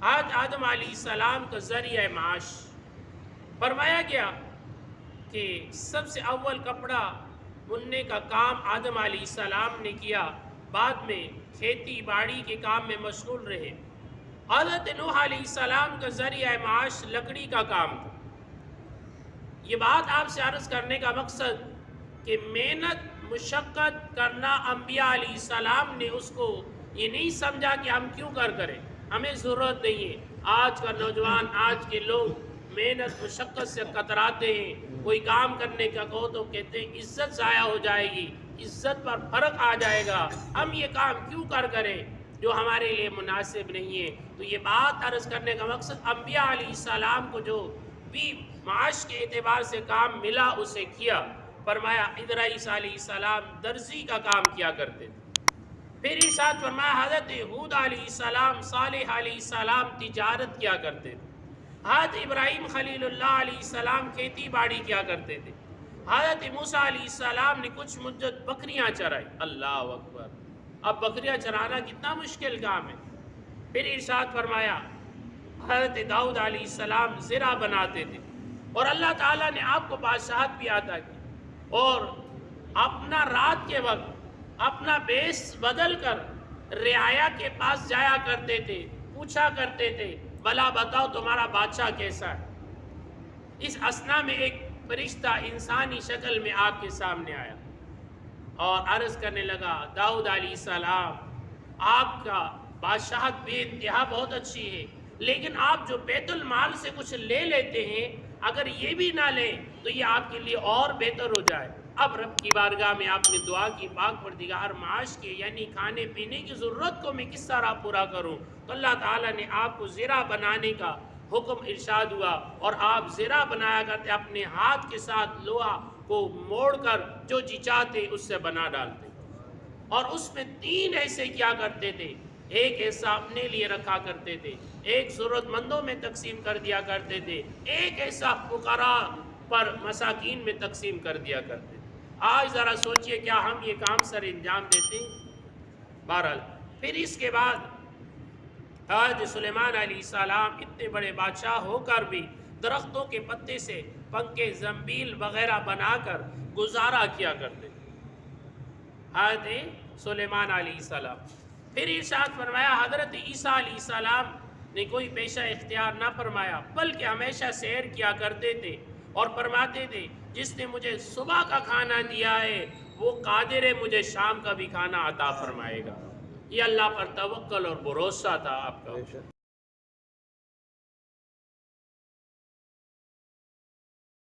آج آدم علیہ السلام کا ذریعہ معاش فرمایا گیا کہ سب سے اول کپڑا بننے کا کام آدم علیہ السلام نے کیا، بعد میں کھیتی باڑی کے کام میں مشغول رہے۔ حضرت نوح علیہ السلام کا ذریعہ معاش لکڑی کا کام تھا۔ یہ بات آپ سے عرض کرنے کا مقصد کہ محنت مشقت کرنا انبیاء علیہ السلام نے اس کو یہ نہیں سمجھا کہ ہم کیوں کریں، ہمیں ضرورت نہیں ہے۔ آج کا نوجوان، آج کے لوگ محنت مشقت سے کتراتے ہیں، کوئی کام کرنے کا کہو تو کہتے ہیں عزت ضائع ہو جائے گی، عزت پر فرق آ جائے گا، ہم یہ کام کیوں کریں جو ہمارے لیے مناسب نہیں ہے۔ تو یہ بات عرض کرنے کا مقصد انبیاء علیہ السلام کو جو بھی معاش کے اعتبار سے کام ملا اسے کیا۔ فرمایا ادریس علیہ السلام درزی کا کام کیا کرتے تھے۔ پھر ارشاد فرمایا حضرت ہود علیہ السلام، صالح علیہ السلام تجارت کیا کرتے تھے۔ حضرت ابراہیم خلیل اللہ علیہ السلام کھیتی باڑی کیا کرتے تھے۔ حضرت موسیٰ علیہ السلام نے کچھ مدت بکریاں چرائی۔ اللہ اکبر! اب بکریاں چرانا کتنا مشکل کام ہے۔ پھر ارشاد فرمایا حضرت داؤد علیہ السلام زرع بناتے تھے، اور اللہ تعالیٰ نے آپ کو بادشاہت بھی عطا کی، اور اپنا رات کے وقت اپنا بیس بدل کر رعایا کے پاس جایا کرتے تھے، پوچھا کرتے تھے بھلا بتاؤ تمہارا بادشاہ کیسا ہے۔ اس اثنا میں ایک فرشتہ انسانی شکل میں آپ کے سامنے آیا اور عرض کرنے لگا داؤد علیہ السلام، آپ کا بادشاہت بے انتہا بہت اچھی ہے، لیکن آپ جو بیت المال سے کچھ لے لیتے ہیں اگر یہ بھی نہ لیں تو یہ آپ کے لیے اور بہتر ہو جائے۔ اب رب کی بارگاہ میں آپ نے دعا کی پاک پروردگار معاش کے یعنی کھانے پینے کی ضرورت کو میں کس طرح پورا کروں، تو اللہ تعالیٰ نے آپ کو زرع بنانے کا حکم ارشاد ہوا، اور آپ زرع بنایا کرتے، اپنے ہاتھ کے ساتھ لوہا کو موڑ کر جو جی چاہتے اس سے بنا ڈالتے، اور اس میں 3 ایسے کیا کرتے تھے، ایک ایسا اپنے لیے رکھا کرتے تھے، ایک ضرورت مندوں میں تقسیم کر دیا کرتے تھے، ایک ایسا فقراء پر مساکین میں تقسیم کر دیا کرتے تھے۔ آج ذرا سوچئے کیا ہم یہ کام سر انجام دیتے ہیں؟ بہرحال پھر اس کے بعد حضرت سلیمان علیہ السلام اتنے بڑے بادشاہ ہو کر بھی درختوں کے پتے سے پنکھے زنبیل وغیرہ بنا کر گزارا کیا کرتے تھے حضرت سلیمان علیہ السلام۔ پھر ارشاد فرمایا حضرت عیسیٰ علیہ السلام نے کوئی پیشہ اختیار نہ فرمایا، بلکہ ہمیشہ سیر کیا کرتے تھے اور فرماتے تھے جس نے مجھے صبح کا کھانا دیا ہے وہ قادر ہے مجھے شام کا بھی کھانا عطا فرمائے گا۔ یہ اللہ پر توکل اور بھروسہ تھا آپ کا۔